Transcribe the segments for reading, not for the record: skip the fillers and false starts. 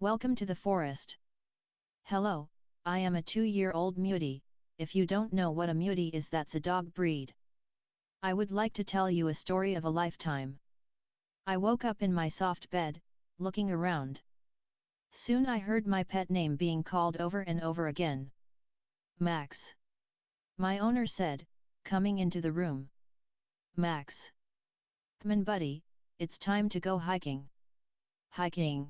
Welcome to the forest. Hello, I am a 2-year-old mutie. If you don't know what a mutie is, that's a dog breed. I would like to tell you a story of a lifetime. I woke up in my soft bed, looking around. Soon I heard my pet name being called over and over again. Max. My owner said, coming into the room. Max. Come on, buddy, it's time to go hiking. Hiking.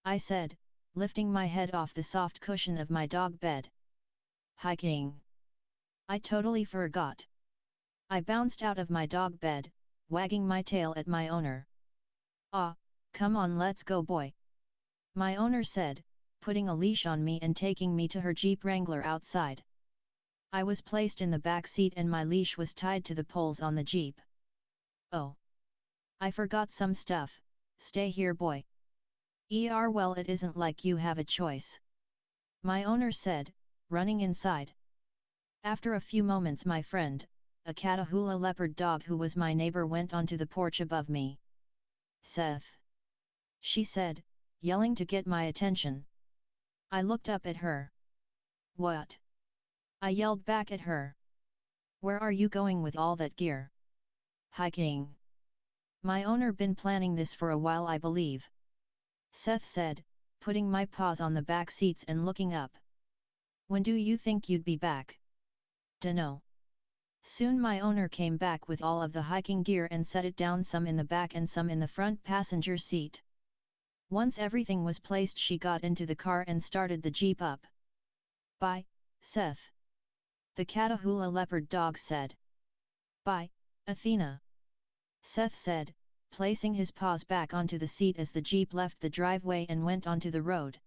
I said, lifting my head off the soft cushion of my dog bed. Hiking. I totally forgot. I bounced out of my dog bed, wagging my tail at my owner. Ah, come on, let's go, boy. My owner said, putting a leash on me and taking me to her Jeep Wrangler outside. I was placed in the back seat and my leash was tied to the poles on the Jeep. Oh. I forgot some stuff. Stay here, boy. Well, it isn't like you have a choice. My owner said, running inside. After a few moments, my friend, a Catahoula leopard dog who was my neighbor, went onto the porch above me. Seth. She said, yelling to get my attention. I looked up at her. What? I yelled back at her. Where are you going with all that gear? Hiking. My owner been planning this for a while, I believe. Seth said, putting my paws on the back seats and looking up. When do you think you'd be back? Dunno. Soon my owner came back with all of the hiking gear and set it down, some in the back and some in the front passenger seat. Once everything was placed, she got into the car and started the Jeep up. Bye, Seth. The Catahoula leopard dog said. Bye, Athena. Seth said, placing his paws back onto the seat as the Jeep left the driveway and went onto the road.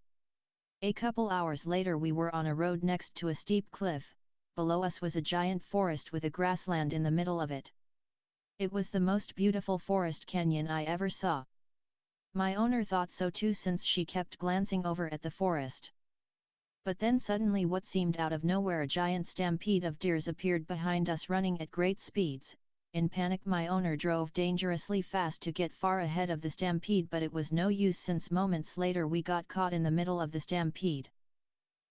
A couple hours later we were on a road next to a steep cliff. Below us was a giant forest with a grassland in the middle of it. It was the most beautiful forest canyon I ever saw. My owner thought so too, since she kept glancing over at the forest. But then suddenly, what seemed out of nowhere, a giant stampede of deers appeared behind us, running at great speeds. In panic, my owner drove dangerously fast to get far ahead of the stampede, but it was no use, since moments later we got caught in the middle of the stampede.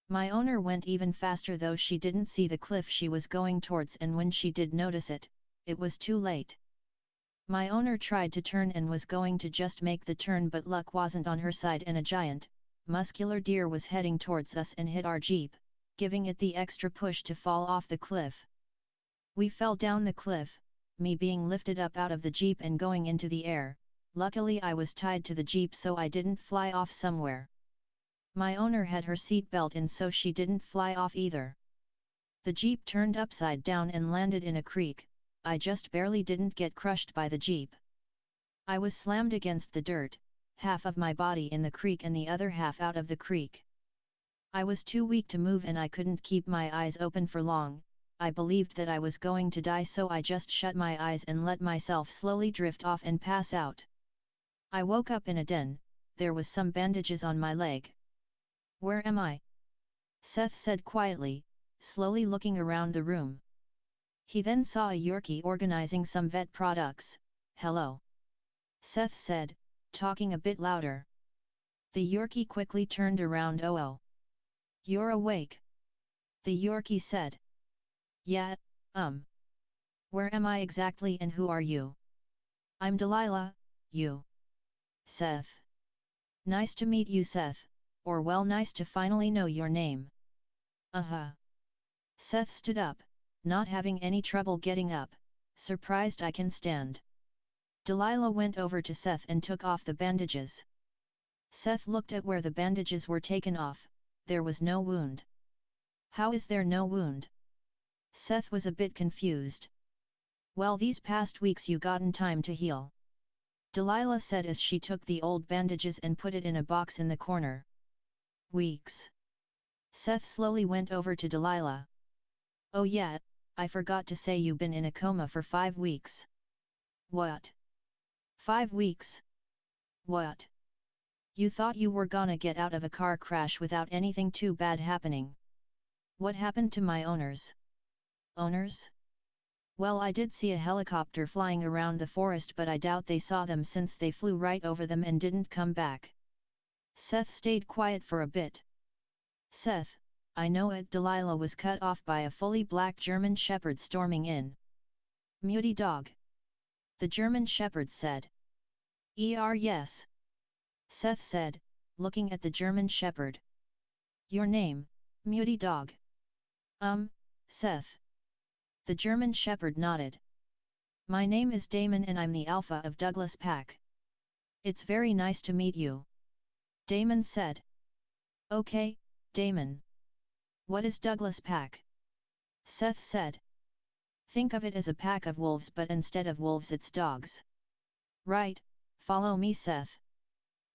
My owner went even faster, though she didn't see the cliff she was going towards, and when she did notice it, it was too late. My owner tried to turn and was going to just make the turn, but luck wasn't on her side, and a giant, muscular deer was heading towards us and hit our Jeep, giving it the extra push to fall off the cliff. We fell down the cliff, me being lifted up out of the Jeep and going into the air. Luckily I was tied to the Jeep so I didn't fly off somewhere. My owner had her seatbelt in so she didn't fly off either. The Jeep turned upside down and landed in a creek. I just barely didn't get crushed by the Jeep. I was slammed against the dirt, half of my body in the creek and the other half out of the creek. I was too weak to move and I couldn't keep my eyes open for long. I believed that I was going to die, so I just shut my eyes and let myself slowly drift off and pass out. I woke up in a den. There was some bandages on my leg. Where am I? Seth said quietly, slowly looking around the room. He then saw a Yorkie organizing some vet products. Hello. Seth said, talking a bit louder. The Yorkie quickly turned around. Oh. You're awake. The Yorkie said. Yeah, Where am I exactly and who are you? I'm Delilah, you. Seth. Nice to meet you, Seth, or well, nice to finally know your name. Seth stood up, not having any trouble getting up, surprised I can stand. Delilah went over to Seth and took off the bandages. Seth looked at where the bandages were taken off. There was no wound. How is there no wound? Seth was a bit confused. Well, these past weeks you gotten time to heal. Delilah said as she took the old bandages and put it in a box in the corner. Weeks. Seth slowly went over to Delilah. Oh yeah, I forgot to say, you've been in a coma for 5 weeks. What? 5 weeks? What? You thought you were gonna get out of a car crash without anything too bad happening. What happened to my owners? Owners? Well, I did see a helicopter flying around the forest, but I doubt they saw them since they flew right over them and didn't come back. Seth stayed quiet for a bit. Seth, I know it. Delilah was cut off by a fully black German shepherd storming in. Muty dog. The German shepherd said. Yes. Seth said, looking at the German shepherd. Your name, Muty dog? Seth. The German shepherd nodded. My name is Damon and I'm the alpha of Douglas Pack. It's very nice to meet you. Damon said. Okay, Damon. What is Douglas Pack? Seth said. Think of it as a pack of wolves, but instead of wolves it's dogs. Right, follow me, Seth.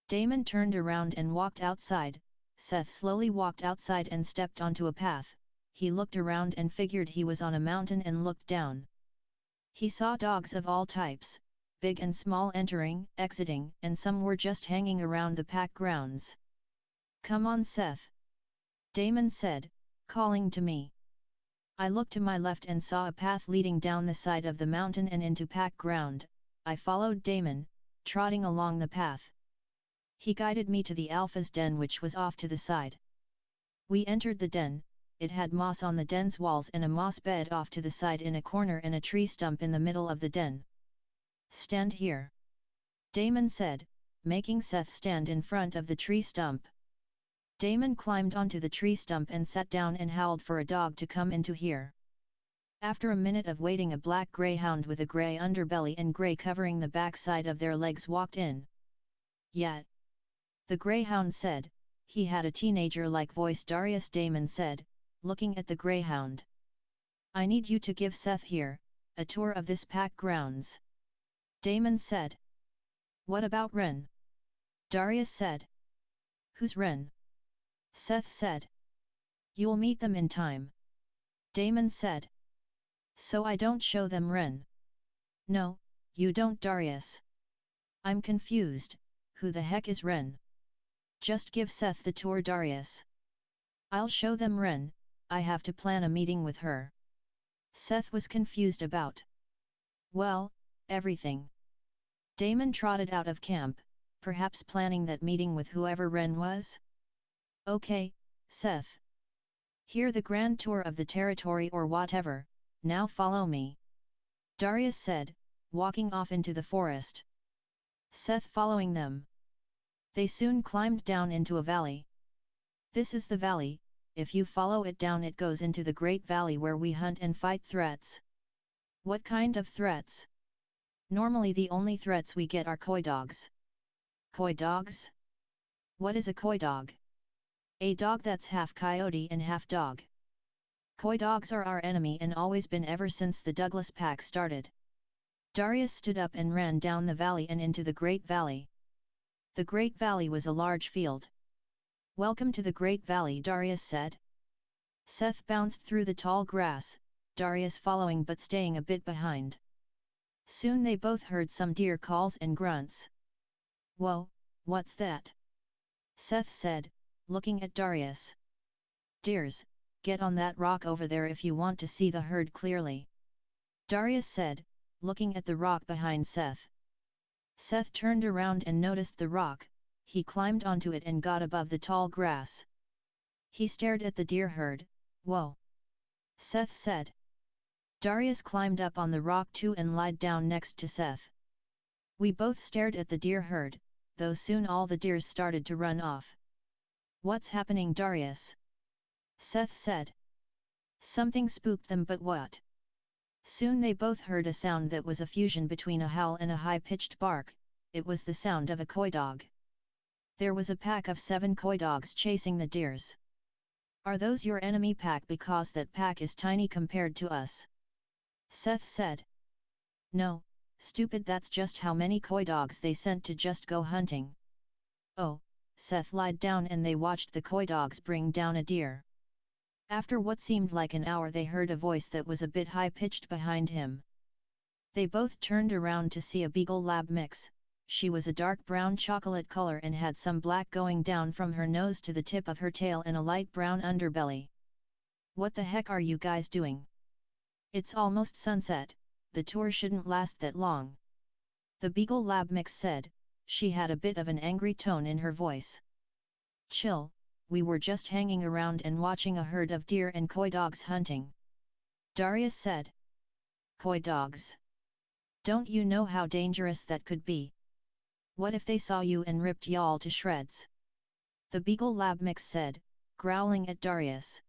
Damon turned around and walked outside. Seth slowly walked outside and stepped onto a path. He looked around and figured he was on a mountain and looked down. He saw dogs of all types, big and small, entering, exiting, and some were just hanging around the pack grounds. Come on, Seth. Damon said, calling to me. I looked to my left and saw a path leading down the side of the mountain and into pack ground. I followed Damon, trotting along the path. He guided me to the alpha's den, which was off to the side. We entered the den. It had moss on the den's walls and a moss bed off to the side in a corner and a tree stump in the middle of the den. Stand here. Damon said, making Seth stand in front of the tree stump. Damon climbed onto the tree stump and sat down and howled for a dog to come into here. After a minute of waiting, a black greyhound with a grey underbelly and grey covering the backside of their legs walked in. Yet. The greyhound said. He had a teenager-like voice. Darius, Damon said, looking at the greyhound. I need you to give Seth here a tour of this pack grounds. Damon said. What about Ren? Darius said. Who's Ren? Seth said. You'll meet them in time. Damon said. So I don't show them Ren? No, you don't, Darius. I'm confused. Who the heck is Ren? Just give Seth the tour, Darius. I'll show them Ren. I have to plan a meeting with her. Seth was confused about. Well, everything. Damon trotted out of camp, perhaps planning that meeting with whoever Ren was? Okay, Seth. Hear the grand tour of the territory or whatever, now follow me. Darius said, walking off into the forest. Seth following them. They soon climbed down into a valley. This is the valley. If you follow it down, it goes into the Great Valley where we hunt and fight threats. What kind of threats? Normally the only threats we get are coy dogs. Coy dogs? What is a coy dog? A dog that's half coyote and half dog. Coy dogs are our enemy and always been ever since the Douglas Pack started. Darius stood up and ran down the valley and into the Great Valley. The Great Valley was a large field. Welcome to the Great Valley, Darius said. Seth bounced through the tall grass, Darius following but staying a bit behind. Soon they both heard some deer calls and grunts. Whoa, what's that? Seth said, looking at Darius. Deers, get on that rock over there if you want to see the herd clearly. Darius said, looking at the rock behind Seth. Seth turned around and noticed the rock. He climbed onto it and got above the tall grass. He stared at the deer herd. Whoa! Seth said. Darius climbed up on the rock too and lied down next to Seth. We both stared at the deer herd, though soon all the deers started to run off. What's happening, Darius? Seth said. Something spooked them, but what? Soon they both heard a sound that was a fusion between a howl and a high-pitched bark. It was the sound of a coy dog. There was a pack of 7 coy dogs chasing the deers. Are those your enemy pack? Because that pack is tiny compared to us. Seth said. No, stupid, that's just how many coy dogs they sent to just go hunting. Oh, Seth lied down and they watched the coy dogs bring down a deer. After what seemed like an hour, they heard a voice that was a bit high-pitched behind him. They both turned around to see a Beagle Lab mix. She was a dark brown chocolate color and had some black going down from her nose to the tip of her tail and a light brown underbelly. What the heck are you guys doing? It's almost sunset, the tour shouldn't last that long. The Beagle Lab mix said. She had a bit of an angry tone in her voice. Chill, we were just hanging around and watching a herd of deer and coy dogs hunting. Darius said. Coy dogs. Don't you know how dangerous that could be? What if they saw you and ripped y'all to shreds? The Beagle Lab Mix said, growling at Darius.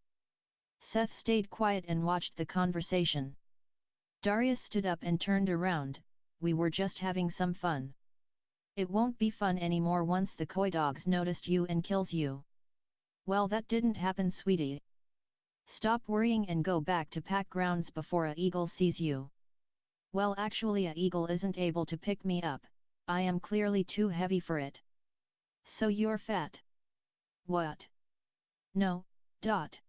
Seth stayed quiet and watched the conversation. Darius stood up and turned around. We were just having some fun. It won't be fun anymore once the coy dogs noticed you and kills you. Well, that didn't happen, sweetie. Stop worrying and go back to pack grounds before a eagle sees you. Well, actually a eagle isn't able to pick me up, I am clearly too heavy for it. So you're fat? What? No, dot.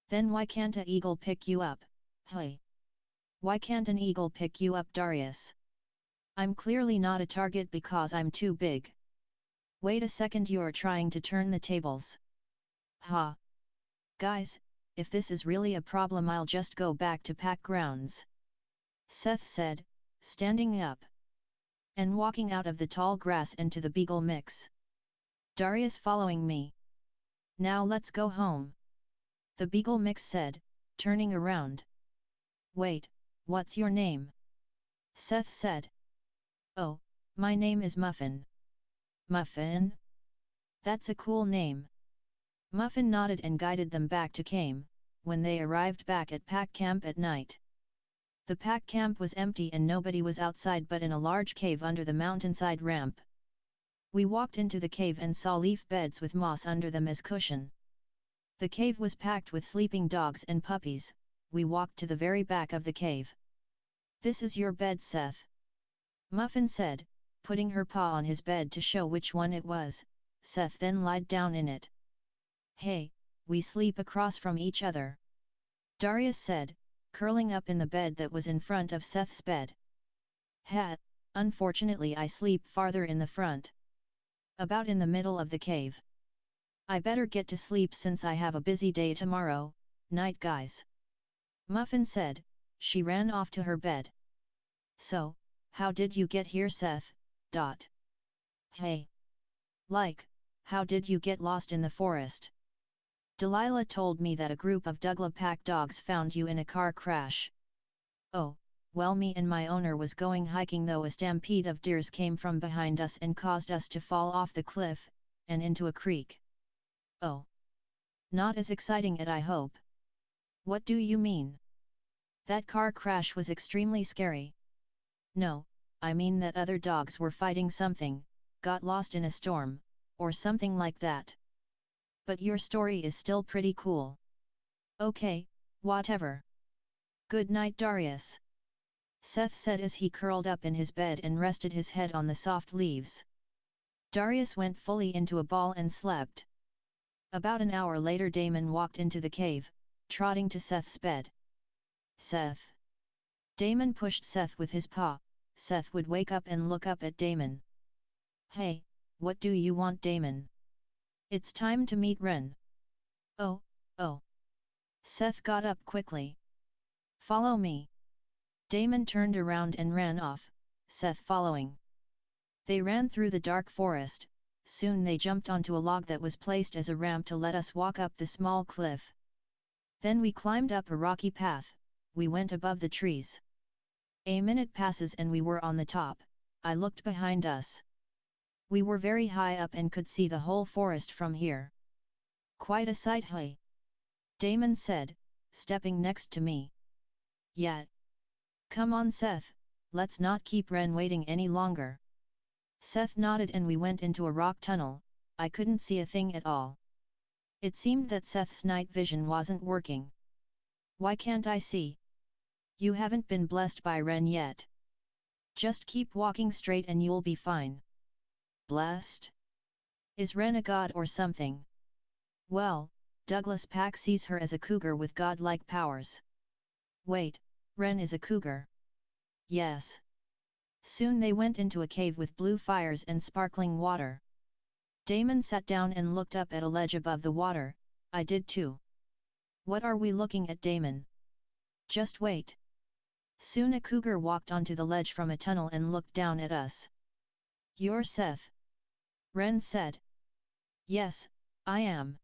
Then why can't a eagle pick you up, hey? Why can't an eagle pick you up, Darius? I'm clearly not a target because I'm too big. Wait a second, you're trying to turn the tables. Ha! Guys, if this is really a problem, I'll just go back to pack grounds. Seth said, standing up and walking out of the tall grass into the Beagle Mix. Darius following me. Now let's go home. The Beagle Mix said, turning around. Wait, what's your name? Seth said. Oh, my name is Muffin. Muffin? That's a cool name. Muffin nodded and guided them back to camp. When they arrived back at pack camp at night, the pack camp was empty and nobody was outside but in a large cave under the mountainside ramp. We walked into the cave and saw leaf beds with moss under them as cushion. The cave was packed with sleeping dogs and puppies. We walked to the very back of the cave. This is your bed, Seth. Muffin said, putting her paw on his bed to show which one it was. Seth then lied down in it. Hey, we sleep across from each other. Darius said, curling up in the bed that was in front of Seth's bed. Ha! Unfortunately I sleep farther in the front. About in the middle of the cave. I better get to sleep since I have a busy day tomorrow. Night, guys. Muffin said. She ran off to her bed. So, how did you get here, Seth? Dot. Hey. Like, how did you get lost in the forest? Delilah told me that a group of Douglas pack dogs found you in a car crash. Oh, well, me and my owner was going hiking, though a stampede of deers came from behind us and caused us to fall off the cliff, and into a creek. Oh. Not as exciting as I hope. What do you mean? That car crash was extremely scary. No, I mean that other dogs were fighting something, got lost in a storm, or something like that. But your story is still pretty cool. Okay, whatever. Good night, Darius. Seth said as he curled up in his bed and rested his head on the soft leaves. Darius went fully into a ball and slept. About an hour later Damon walked into the cave, trotting to Seth's bed. Seth. Damon pushed Seth with his paw. Seth would wake up and look up at Damon. Hey, what do you want, Damon? It's time to meet Ren. Oh. Seth got up quickly. Follow me. Damon turned around and ran off, Seth following. They ran through the dark forest. Soon they jumped onto a log that was placed as a ramp to let us walk up the small cliff. Then we climbed up a rocky path. We went above the trees. A minute passes and we were on the top. I looked behind us. We were very high up and could see the whole forest from here. Quite a sight, hey? Damon said, stepping next to me. Yeah. Come on, Seth, let's not keep Ren waiting any longer. Seth nodded and we went into a rock tunnel. I couldn't see a thing at all. It seemed that Seth's night vision wasn't working. Why can't I see? You haven't been blessed by Ren yet. Just keep walking straight and you'll be fine. Blessed? Is Ren a god or something? Well, Douglas Pack sees her as a cougar with godlike powers. Wait, Ren is a cougar? Yes. Soon they went into a cave with blue fires and sparkling water. Damon sat down and looked up at a ledge above the water. I did too. What are we looking at, Damon? Just wait. Soon a cougar walked onto the ledge from a tunnel and looked down at us. You're Seth. Ren said. Yes, I am.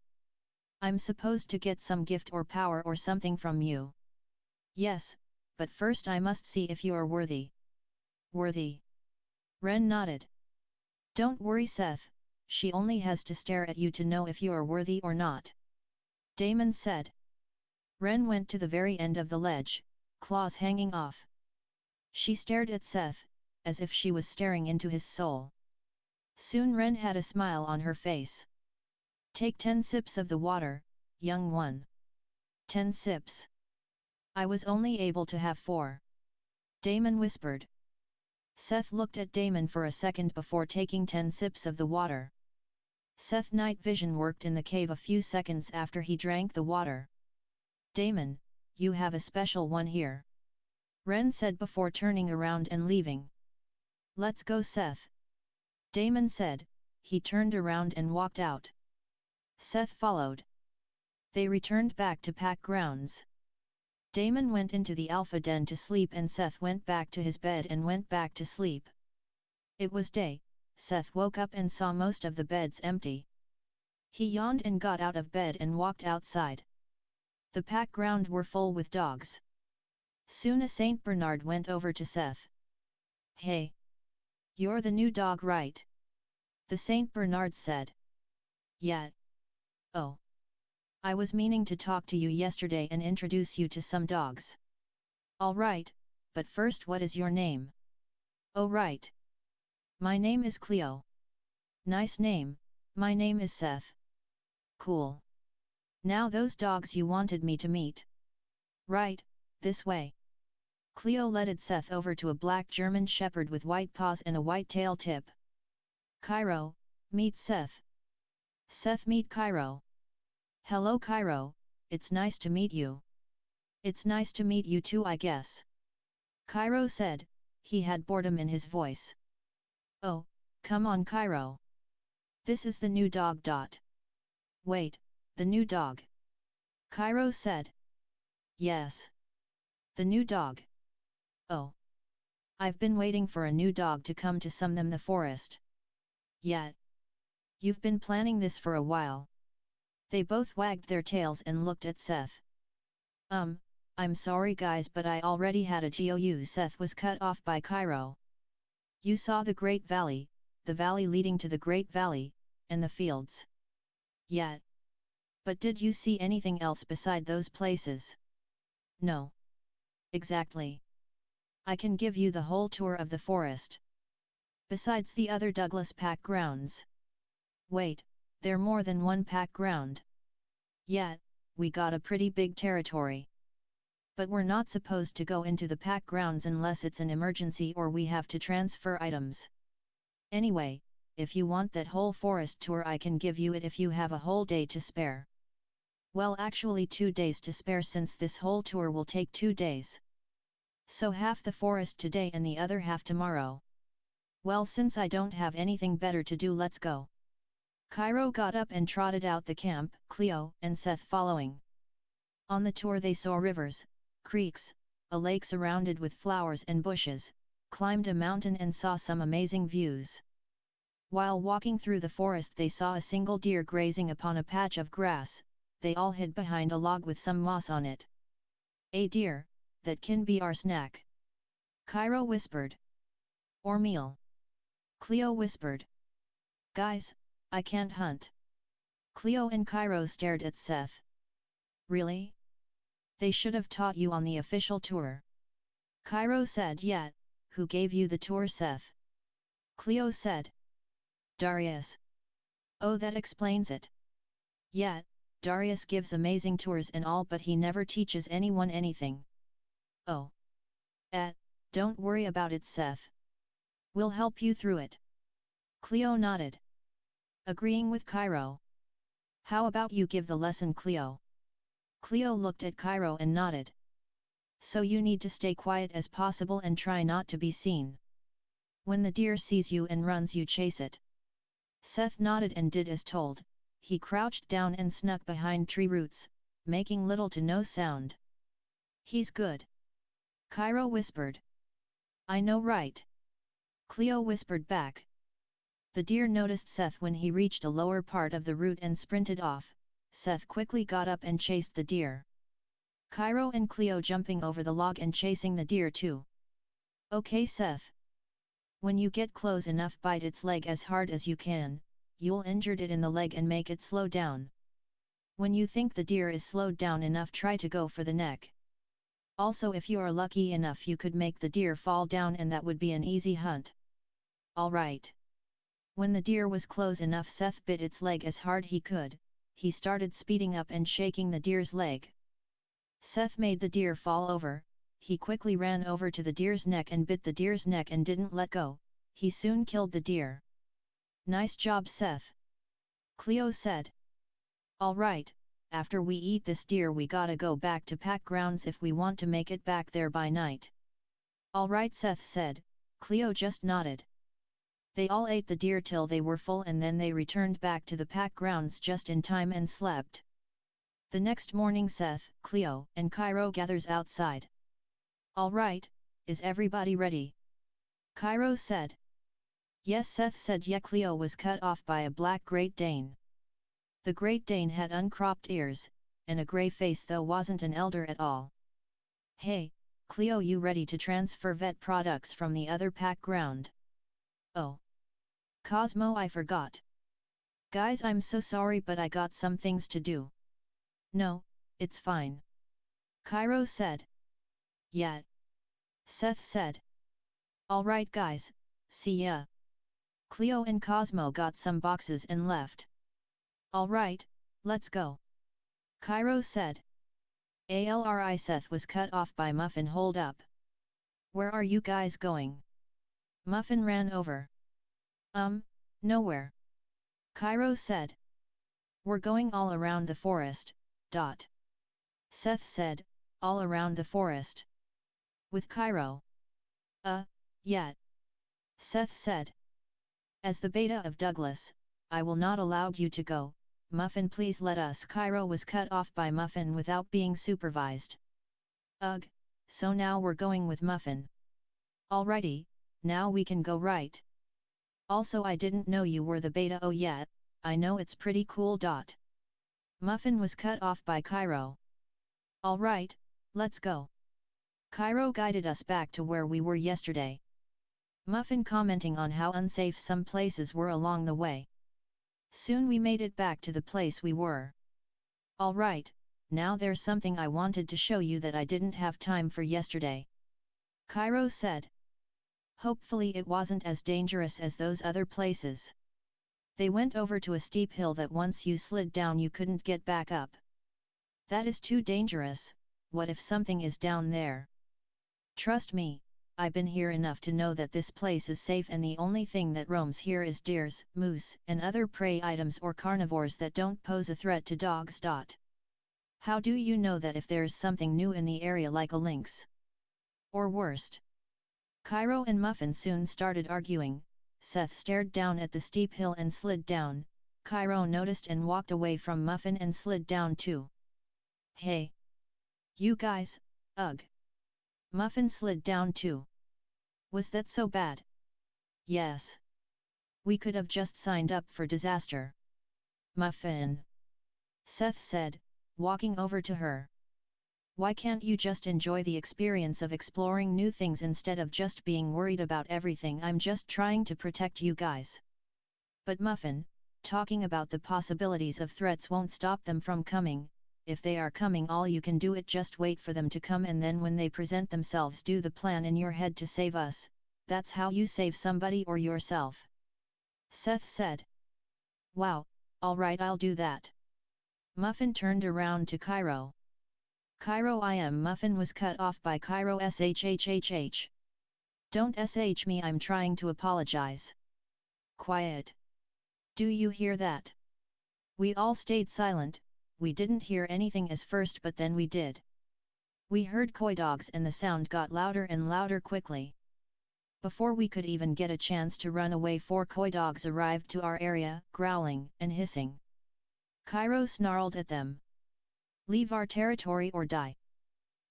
I'm supposed to get some gift or power or something from you. Yes, but first I must see if you are worthy. Worthy? Ren nodded. Don't worry, Seth, she only has to stare at you to know if you are worthy or not. Damon said. Ren went to the very end of the ledge, claws hanging off. She stared at Seth, as if she was staring into his soul. Soon Ren had a smile on her face. Take 10 sips of the water, young one. 10 sips. I was only able to have 4. Damon whispered. Seth looked at Damon for a second before taking 10 sips of the water. Seth's night vision worked in the cave a few seconds after he drank the water. Damon, you have a special one here. Ren said before turning around and leaving. Let's go, Seth. Damon said. He turned around and walked out. Seth followed. They returned back to pack grounds. Damon went into the alpha den to sleep and Seth went back to his bed and went back to sleep. It was day. Seth woke up and saw most of the beds empty. He yawned and got out of bed and walked outside. The pack ground were full with dogs. Soon a Saint Bernard went over to Seth. Hey! You're the new dog, right? The Saint Bernard said. Yeah. Oh. I was meaning to talk to you yesterday and introduce you to some dogs. All right, but first, what is your name? Oh right. My name is Cleo. Nice name, my name is Seth. Cool. Now those dogs you wanted me to meet. Right, this way. Cleo led Seth over to a black German Shepherd with white paws and a white tail tip. Cairo, meet Seth. Seth, meet Cairo. Hello Cairo, it's nice to meet you. It's nice to meet you too, I guess. Cairo said. He had boredom in his voice. Oh, come on Cairo. This is the new dog. Wait, the new dog? Cairo said. Yes. The new dog. Oh. I've been waiting for a new dog to come to some them the forest. Yeah. You've been planning this for a while. They both wagged their tails and looked at Seth. I'm sorry guys, but I already had a TOU. Seth was cut off by Cairo. You saw the Great Valley, the valley leading to the Great Valley, and the fields. Yeah. But did you see anything else beside those places? No. Exactly. I can give you the whole tour of the forest. Besides the other Douglas pack grounds. Wait, there more than one pack ground. Yeah, we got a pretty big territory. But we're not supposed to go into the pack grounds unless it's an emergency or we have to transfer items. Anyway, if you want that whole forest tour, I can give you it if you have a whole day to spare. Well, actually 2 days to spare, since this whole tour will take 2 days. So half the forest today and the other half tomorrow. Well, since I don't have anything better to do, let's go. Cairo got up and trotted out the camp, Cleo and Seth following. On the tour they saw rivers, creeks, a lake surrounded with flowers and bushes, climbed a mountain and saw some amazing views. While walking through the forest they saw a single deer grazing upon a patch of grass. They all hid behind a log with some moss on it. A deer, that can be our snack. Cairo whispered. Or meal. Cleo whispered. Guys, I can't hunt. Cleo and Cairo stared at Seth. Really? They should have taught you on the official tour. Cairo said. Yeah, who gave you the tour, Seth? Cleo said. Darius. Oh, that explains it. Yeah, Darius gives amazing tours and all, but he never teaches anyone anything. Oh. Don't worry about it, Seth. We'll help you through it. Cleo nodded. Agreeing with Cairo. How about you give the lesson, Cleo? Cleo looked at Cairo and nodded. So you need to stay quiet as possible and try not to be seen. When the deer sees you and runs, you chase it. Seth nodded and did as told. He crouched down and snuck behind tree roots, making little to no sound. He's good. Cairo whispered. I know, right? Cleo whispered back. The deer noticed Seth when he reached a lower part of the route and sprinted off. Seth quickly got up and chased the deer. Cairo and Cleo jumping over the log and chasing the deer too. Okay Seth. When you get close enough, bite its leg as hard as you can, you'll injure it in the leg and make it slow down. When you think the deer is slowed down enough, try to go for the neck. Also, if you are lucky enough, you could make the deer fall down and that would be an easy hunt. Alright. When the deer was close enough, Seth bit its leg as hard he could. He started speeding up and shaking the deer's leg. Seth made the deer fall over. He quickly ran over to the deer's neck and bit the deer's neck and didn't let go. He soon killed the deer. Nice job Seth. Cleo said. Alright, after we eat this deer we gotta go back to pack grounds if we want to make it back there by night. Alright Seth said. Cleo just nodded. They all ate the deer till they were full and then they returned back to the pack grounds just in time and slept. The next morning Seth, Cleo, and Cairo gathers outside. Alright, is everybody ready? Cairo said. Yes Seth said. Yeah. Cleo was cut off by a black Great Dane. The Great Dane had uncropped ears, and a grey face though wasn't an elder at all. Hey, Cleo, you ready to transfer vet products from the other pack ground? Oh. Cosmo, I forgot. Guys, I'm so sorry but I got some things to do. No, it's fine. Cairo said. Yeah. Seth said. Alright guys, see ya. Cleo and Cosmo got some boxes and left. Alright, let's go. Cairo said. Alri Seth was cut off by Muffin. Hold up. Where are you guys going? Muffin ran over. Nowhere. Cairo said. We're going all around the forest. Seth said, all around the forest. With Cairo. Yeah. Seth said. As the beta of Douglas, I will not allow you to go. Muffin, please let us. Cairo was cut off by Muffin without being supervised. Ugh, so now we're going with Muffin. Alrighty, now we can go right. Also, I didn't know you were the beta. Oh yeah, I know, it's pretty cool. Muffin was cut off by Cairo. Alright, let's go. Cairo guided us back to where we were yesterday. Muffin commenting on how unsafe some places were along the way. Soon we made it back to the place we were. Alright, now there's something I wanted to show you that I didn't have time for yesterday. Cairo said. Hopefully it wasn't as dangerous as those other places. They went over to a steep hill that once you slid down you couldn't get back up. That is too dangerous. What if something is down there? Trust me, I've been here enough to know that this place is safe and the only thing that roams here is deers, moose, and other prey items or carnivores that don't pose a threat to dogs. How do you know that if there's something new in the area like a lynx? Or worst? Cairo and Muffin soon started arguing. Seth stared down at the steep hill and slid down. Cairo noticed and walked away from Muffin and slid down too. Hey! You guys, ugh! Muffin slid down too. Was that so bad? Yes. We could have just signed up for disaster. Muffin. Seth said, walking over to her. Why can't you just enjoy the experience of exploring new things instead of just being worried about everything? I'm just trying to protect you guys. But Muffin, talking about the possibilities of threats won't stop them from coming. If they are coming, all you can do is just wait for them to come, and then when they present themselves, do the plan in your head to save us. That's how you save somebody or yourself. Seth said. Wow, alright, I'll do that. Muffin turned around to Cairo. Cairo, Muffin was cut off by Cairo. Shhhh. Don't sh me, I'm trying to apologize. Quiet. Do you hear that? We all stayed silent. We didn't hear anything as first, but then we did. We heard coy dogs and the sound got louder and louder quickly. Before we could even get a chance to run away, 4 coy dogs arrived to our area, growling and hissing. Cairo snarled at them. Leave our territory or die.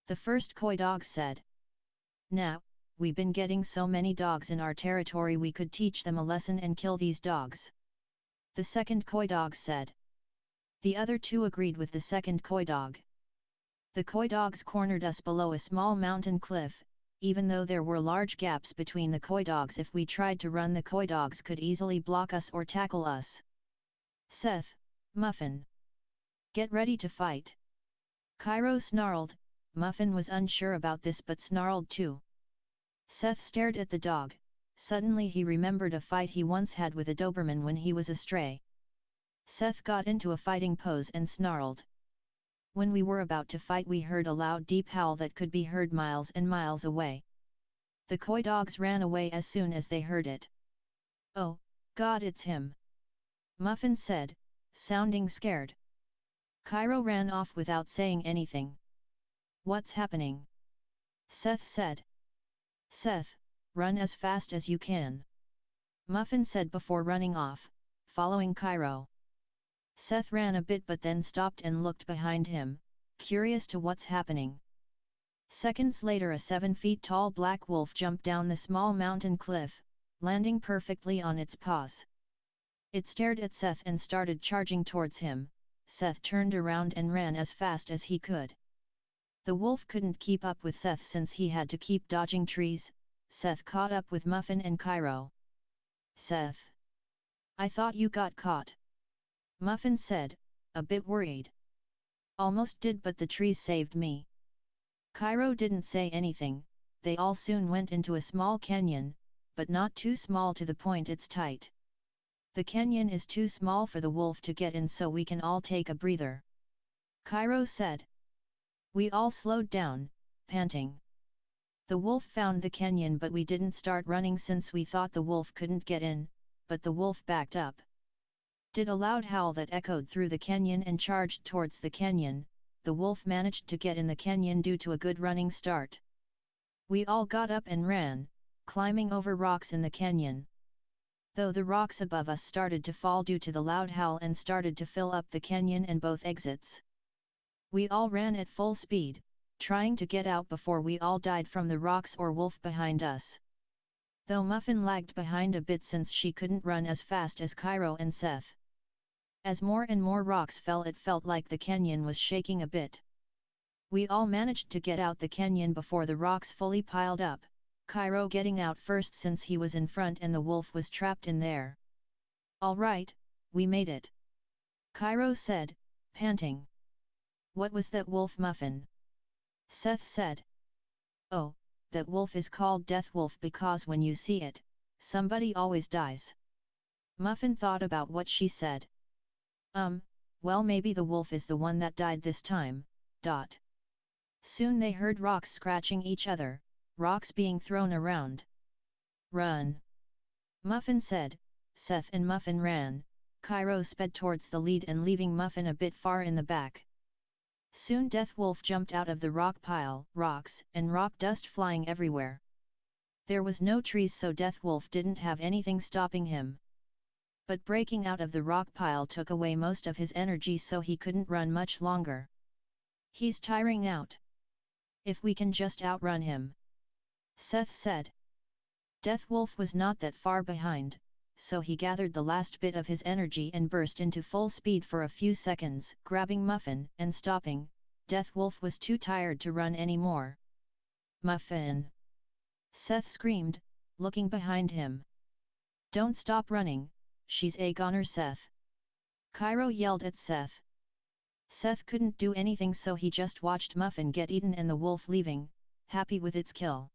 The first coy dog said. Nah, we've been getting so many dogs in our territory, we could teach them a lesson and kill these dogs. The second koi dog said. The other two agreed with the second koi dog. The koi dogs cornered us below a small mountain cliff. Even though there were large gaps between the koi dogs, if we tried to run, the koi dogs could easily block us or tackle us. Seth, Muffin. Get ready to fight. Cairo snarled. Muffin was unsure about this but snarled too. Seth stared at the dog. Suddenly he remembered a fight he once had with a Doberman when he was a stray. Seth got into a fighting pose and snarled. When we were about to fight, we heard a loud deep howl that could be heard miles and miles away. The koi dogs ran away as soon as they heard it. Oh, God, it's him! Muffin said, sounding scared. Cairo ran off without saying anything. What's happening? Seth said. Seth, run as fast as you can. Muffin said before running off, following Cairo. Seth ran a bit but then stopped and looked behind him, curious to what's happening. Seconds later, a 7 feet tall black wolf jumped down the small mountain cliff, landing perfectly on its paws. It stared at Seth and started charging towards him. Seth turned around and ran as fast as he could. The wolf couldn't keep up with Seth since he had to keep dodging trees. Seth caught up with Muffin and Cairo. Seth! I thought you got caught. Muffin said, a bit worried. Almost did, but the trees saved me. Cairo didn't say anything. They all soon went into a small canyon, but not too small to the point it's tight. The canyon is too small for the wolf to get in, so we can all take a breather. Cairo said. We all slowed down, panting. The wolf found the canyon, but we didn't start running since we thought the wolf couldn't get in, but the wolf backed up. Did a loud howl that echoed through the canyon and charged towards the canyon. The wolf managed to get in the canyon due to a good running start. We all got up and ran, climbing over rocks in the canyon. Though the rocks above us started to fall due to the loud howl and started to fill up the canyon and both exits. We all ran at full speed, trying to get out before we all died from the rocks or wolf behind us. Though Muffin lagged behind a bit since she couldn't run as fast as Cairo and Seth. As more and more rocks fell, it felt like the canyon was shaking a bit. We all managed to get out the canyon before the rocks fully piled up, Cairo getting out first since he was in front and the wolf was trapped in there. All right, we made it. Cairo said, panting. What was that wolf, Muffin? Seth said. Oh, that wolf is called Death Wolf because when you see it, somebody always dies. Muffin thought about what she said. Well, maybe the wolf is the one that died this time. Soon they heard rocks scratching each other, rocks being thrown around. Run! Muffin said. Seth and Muffin ran. Cairo sped towards the lead and leaving Muffin a bit far in the back. Soon Death Wolf jumped out of the rock pile, rocks and rock dust flying everywhere. There was no trees, so Death Wolf didn't have anything stopping him. But breaking out of the rock pile took away most of his energy, so he couldn't run much longer. He's tiring out. If we can just outrun him. Seth said. Death Wolf was not that far behind, so he gathered the last bit of his energy and burst into full speed for a few seconds, grabbing Muffin and stopping. Death Wolf was too tired to run anymore. Muffin! Seth screamed, looking behind him. Don't stop running, she's a goner, Seth. Cairo yelled at Seth. Seth couldn't do anything, so he just watched Muffin get eaten and the wolf leaving, happy with its kill.